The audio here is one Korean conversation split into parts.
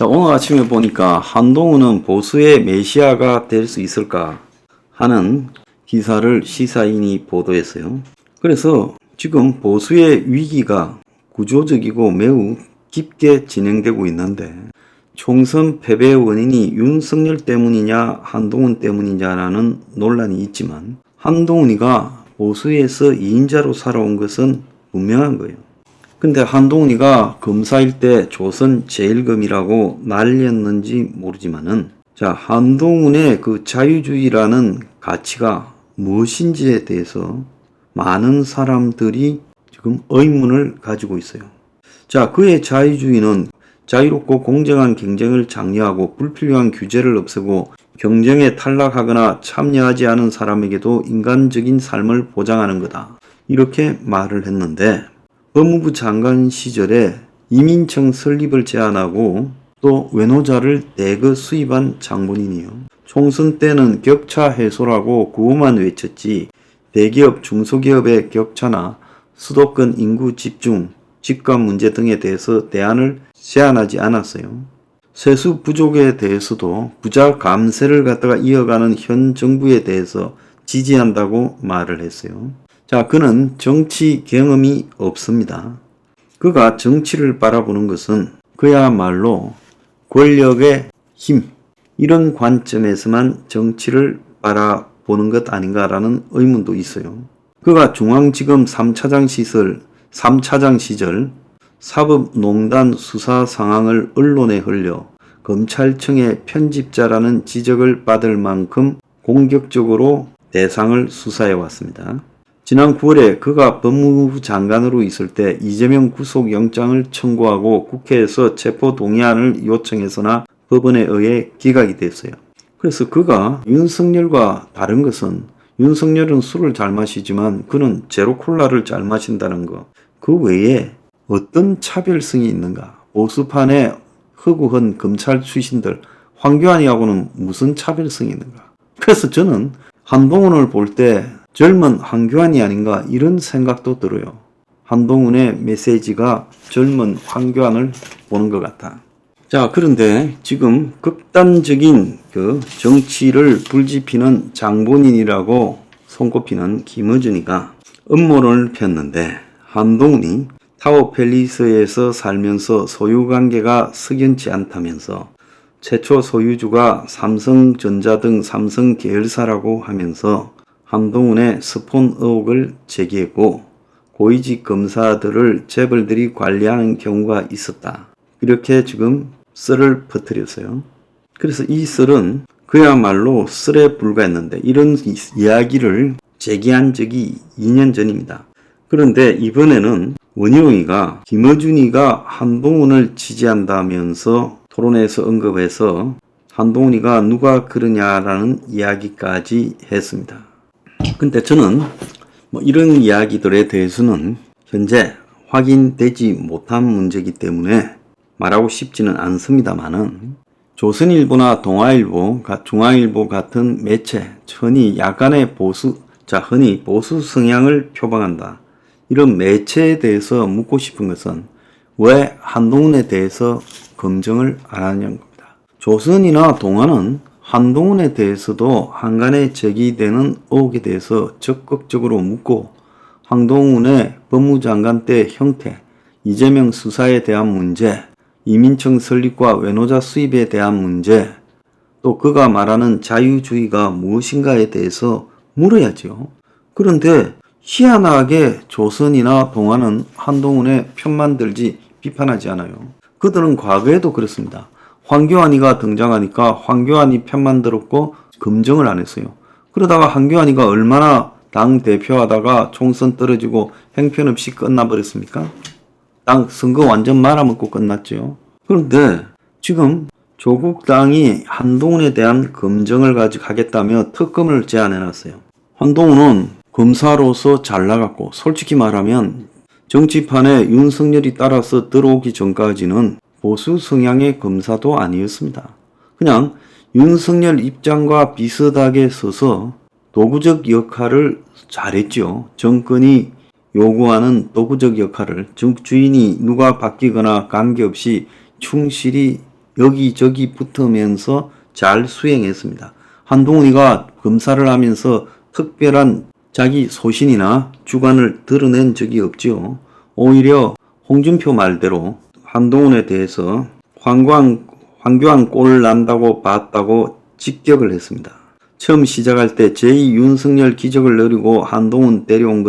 자, 오늘 아침에 보니까 한동훈은 보수의 메시아가 될 수 있을까 하는 기사를 시사인이 보도했어요. 그래서 지금 보수의 위기가 구조적이고 매우 깊게 진행되고 있는데 총선 패배의 원인이 윤석열 때문이냐 한동훈 때문이냐라는 논란이 있지만 한동훈이가 보수에서 2인자로 살아온 것은 분명한 거예요. 근데 한동훈이가 검사일 때 조선 제일검이라고 난리였는지 모르지만은 자, 한동훈의 그 자유주의라는 가치가 무엇인지에 대해서 많은 사람들이 지금 의문을 가지고 있어요. 자, 그의 자유주의는 자유롭고 공정한 경쟁을 장려하고 불필요한 규제를 없애고 경쟁에 탈락하거나 참여하지 않은 사람에게도 인간적인 삶을 보장하는 거다. 이렇게 말을 했는데 법무부 장관 시절에 이민청 설립을 제안하고 또 외노자를 대거 수입한 장본인이요. 총선 때는 격차 해소라고 구호만 외쳤지 대기업, 중소기업의 격차나 수도권 인구 집중, 집값 문제 등에 대해서 대안을 제안하지 않았어요. 세수 부족에 대해서도 부자 감세를 갖다가 이어가는 현 정부에 대해서 지지한다고 말을 했어요. 자, 그는 정치 경험이 없습니다. 그가 정치를 바라보는 것은 그야말로 권력의 힘, 이런 관점에서만 정치를 바라보는 것 아닌가라는 의문도 있어요. 그가 중앙지검 3차장 시절 사법농단 수사 상황을 언론에 흘려 검찰청의 편집자라는 지적을 받을 만큼 공격적으로 대상을 수사해 왔습니다. 지난 9월에 그가 법무부 장관으로 있을 때 이재명 구속영장을 청구하고 국회에서 체포동의안을 요청해서나 법원에 의해 기각이 됐어요. 그래서 그가 윤석열과 다른 것은 윤석열은 술을 잘 마시지만 그는 제로콜라를 잘 마신다는 것. 그 외에 어떤 차별성이 있는가? 보수판의 허구한 검찰 출신들 황교안이하고는 무슨 차별성이 있는가? 그래서 저는 한동훈을 볼 때 젊은 황교안이 아닌가 이런 생각도 들어요. 한동훈의 메시지가 젊은 황교안을 보는 것 같아. 자, 그런데 지금 극단적인 그 정치를 불지피는 장본인이라고 손꼽히는 김어준이가 음모론을 폈는데 한동훈이 타워팰리스에서 살면서 소유관계가 석연치 않다면서 최초 소유주가 삼성전자 등 삼성 계열사라고 하면서 한동훈의 스폰 의혹을 제기했고 고위직 검사들을 재벌들이 관리하는 경우가 있었다. 이렇게 지금 썰을 퍼뜨렸어요. 그래서 이 썰은 그야말로 썰에 불과했는데 이런 이야기를 제기한 적이 2년 전입니다. 그런데 이번에는 원희룡이가 김어준이가 한동훈을 지지한다면서 토론회에서 언급해서 한동훈이가 누가 그러냐라는 이야기까지 했습니다. 근데 저는 이런 이야기들에 대해서는 현재 확인되지 못한 문제이기 때문에 말하고 싶지는 않습니다만은 조선일보나 동아일보, 중앙일보 같은 매체, 흔히 약간의 흔히 보수 성향을 표방한다. 이런 매체에 대해서 묻고 싶은 것은 왜 한동훈에 대해서 검증을 안 하냐는 겁니다. 조선이나 동아는 한동훈에 대해서도 한간에 제기되는 의혹에 대해서 적극적으로 묻고 한동훈의 법무장관 때 형태, 이재명 수사에 대한 문제, 이민청 설립과 외노자 수입에 대한 문제, 또 그가 말하는 자유주의가 무엇인가에 대해서 물어야죠. 그런데 희한하게 조선이나 동아는 한동훈의 편만 들지 비판하지 않아요. 그들은 과거에도 그렇습니다. 황교안이가 등장하니까 황교안이 편만 들었고 검증을 안 했어요. 그러다가 황교안이가 얼마나 당 대표하다가 총선 떨어지고 형편없이 끝나버렸습니까? 당 선거 완전 말아먹고 끝났죠. 그런데 지금 조국 당이 한동훈에 대한 검증을 하겠다며 특검을 제안해놨어요. 한동훈은 검사로서 잘 나갔고 솔직히 말하면 정치판에 윤석열이 따라서 들어오기 전까지는 보수 성향의 검사도 아니었습니다. 그냥 윤석열 입장과 비슷하게 서서 도구적 역할을 잘했죠. 정권이 요구하는 도구적 역할을 주인이 누가 바뀌거나 관계없이 충실히 여기저기 붙으면서 잘 수행했습니다. 한동훈이가 검사를 하면서 특별한 자기 소신이나 주관을 드러낸 적이 없지요. 오히려 홍준표 말대로 한동훈에 대해서 황교안 꼴 난다고 봤다고 직격을 했습니다. 처음 시작할 때 제2 윤석열 기적을 노리고 한동훈 데려온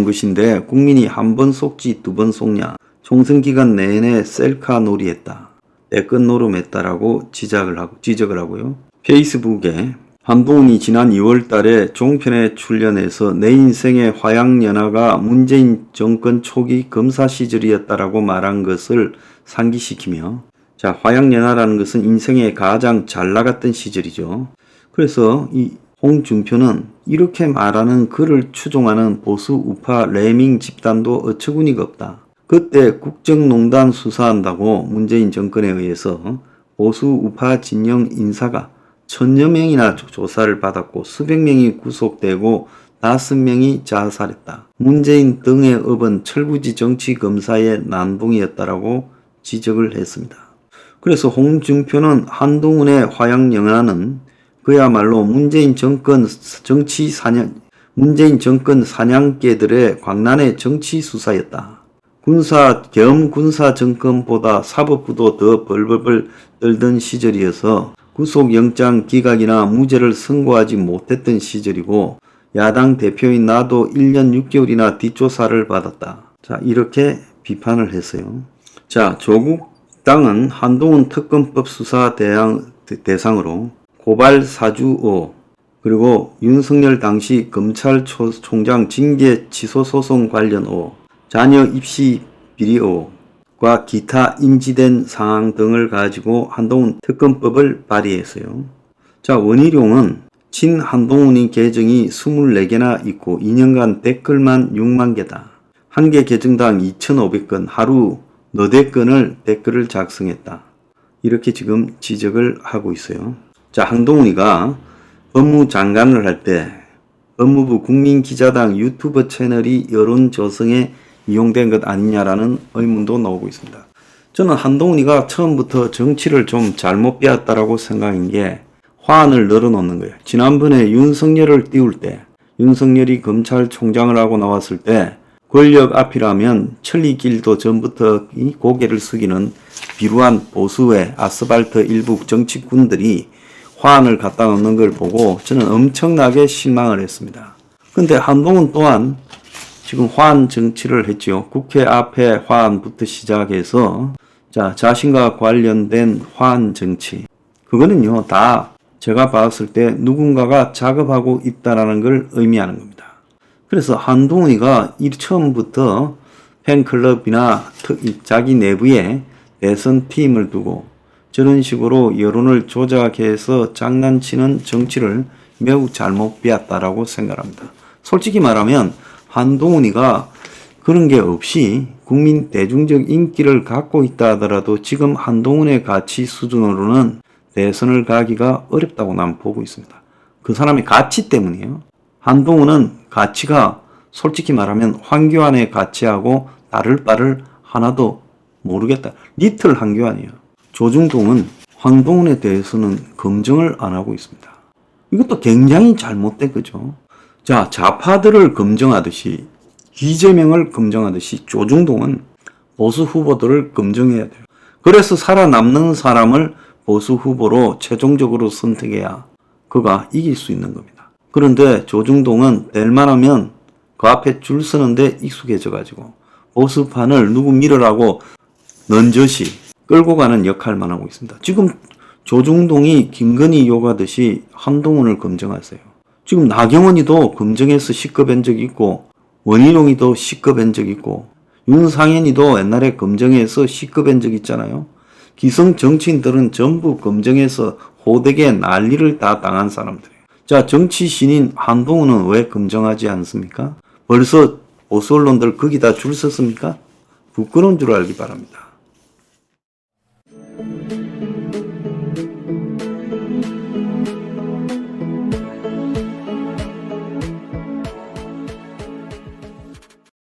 것인데 국민이 한 번 속지 두 번 속냐. 총선 기간 내내 셀카 놀이했다. 내끝 노름했다라고 지적을 하고요. 페이스북에 한동훈이 지난 2월 달에 종편에 출연해서 내 인생의 화양연화가 문재인 정권 초기 검사 시절이었다라고 말한 것을 상기시키며, 자, 화양연화라는 것은 인생에 가장 잘 나갔던 시절이죠. 그래서 이 홍준표는 이렇게 말하는 그를 추종하는 보수 우파 레밍 집단도 어처구니가 없다. 그때 국정농단 수사한다고 문재인 정권에 의해서 보수 우파 진영 인사가 1000여 명이나 조사를 받았고 수백 명이 구속되고 5명이 자살했다. 문재인 등에 업은 철부지 정치검사의 난동이었다라고 지적을 했습니다. 그래서 홍준표는 한동훈의 화양연화는 그야말로 문재인 정권 사냥개들의 광란의 정치 수사였다. 군사 정권보다 사법부도 더 벌벌벌 떨던 시절이어서 구속영장 기각이나 무죄를 선고하지 못했던 시절이고, 야당 대표인 나도 1년 6개월이나 뒷조사를 받았다. 자, 이렇게 비판을 했어요. 자, 조국 당은 한동훈 특검법 수사 대상으로 고발 사주 의혹, 그리고 윤석열 당시 검찰총장 징계 취소 소송 관련 의혹, 자녀 입시 비리 의혹과 기타 인지된 사항 등을 가지고 한동훈 특검법을 발의했어요. 자, 원희룡은 친한동훈이 계정이 24개나 있고 2년간 댓글만 6만 개다. 한 개 계정당 2,500건, 하루 너댓 건을 댓글을 작성했다. 이렇게 지금 지적을 하고 있어요. 자, 한동훈이가 법무장관을 할 때 법무부 국민기자당 유튜브 채널이 여론 조성에 이용된 것 아니냐라는 의문도 나오고 있습니다. 저는 한동훈이가 처음부터 정치를 좀 잘못 배웠다라고 생각한 게 화환을 늘어놓는 거예요. 지난번에 윤석열을 띄울 때, 윤석열이 검찰총장을 하고 나왔을 때 권력 앞이라면 천리길도 전부터 이 고개를 숙이는 비루한 보수의 아스팔트 일부 정치꾼들이 화환을 갖다 놓는 걸 보고 저는 엄청나게 실망을 했습니다. 근데 한동훈 또한 지금 화환 정치를 했죠. 국회 앞에 화환부터 시작해서 자신과 관련된 화환 정치. 그거는요, 다 제가 봤을 때 누군가가 작업하고 있다라는 걸 의미하는 겁니다. 그래서 한동훈이가 처음부터 팬클럽이나 자기 내부에 대선 팀을 두고 저런 식으로 여론을 조작해서 장난치는 정치를 매우 잘못 배웠다라고 생각합니다. 솔직히 말하면 한동훈이가 그런 게 없이 국민 대중적 인기를 갖고 있다 하더라도 지금 한동훈의 가치 수준으로는 대선을 가기가 어렵다고 난 보고 있습니다. 그 사람의 가치 때문이에요. 한동훈은 가치가 솔직히 말하면 황교안의 가치하고 다를 바를 하나도 모르겠다. 리틀 황교안이에요. 조중동은 한동훈에 대해서는 검증을 안 하고 있습니다. 이것도 굉장히 잘못된 거죠. 자, 좌파들을 검증하듯이 이재명을 검증하듯이 조중동은 보수 후보들을 검증해야 돼요. 그래서 살아남는 사람을 보수 후보로 최종적으로 선택해야 그가 이길 수 있는 겁니다. 그런데 조중동은 낼만하면 그 앞에 줄 서는데 익숙해져가지고 보수판을 누구 밀으라고 넌저시 끌고 가는 역할만 하고 있습니다. 지금 조중동이 김건희 욕하듯이 한동훈을 검증하세요. 지금 나경원이도 검증해서 시급한 적이 있고, 원희룡이도 시급한 적이 있고, 윤상현이도 옛날에 검증해서 시급한 적이 있잖아요. 기성 정치인들은 전부 검증해서 호되게 난리를 다 당한 사람들이에요. 자, 정치 신인 한동훈은 왜 검증하지 않습니까? 벌써 보수 언론들 거기다 줄 섰습니까? 부끄러운 줄 알기 바랍니다.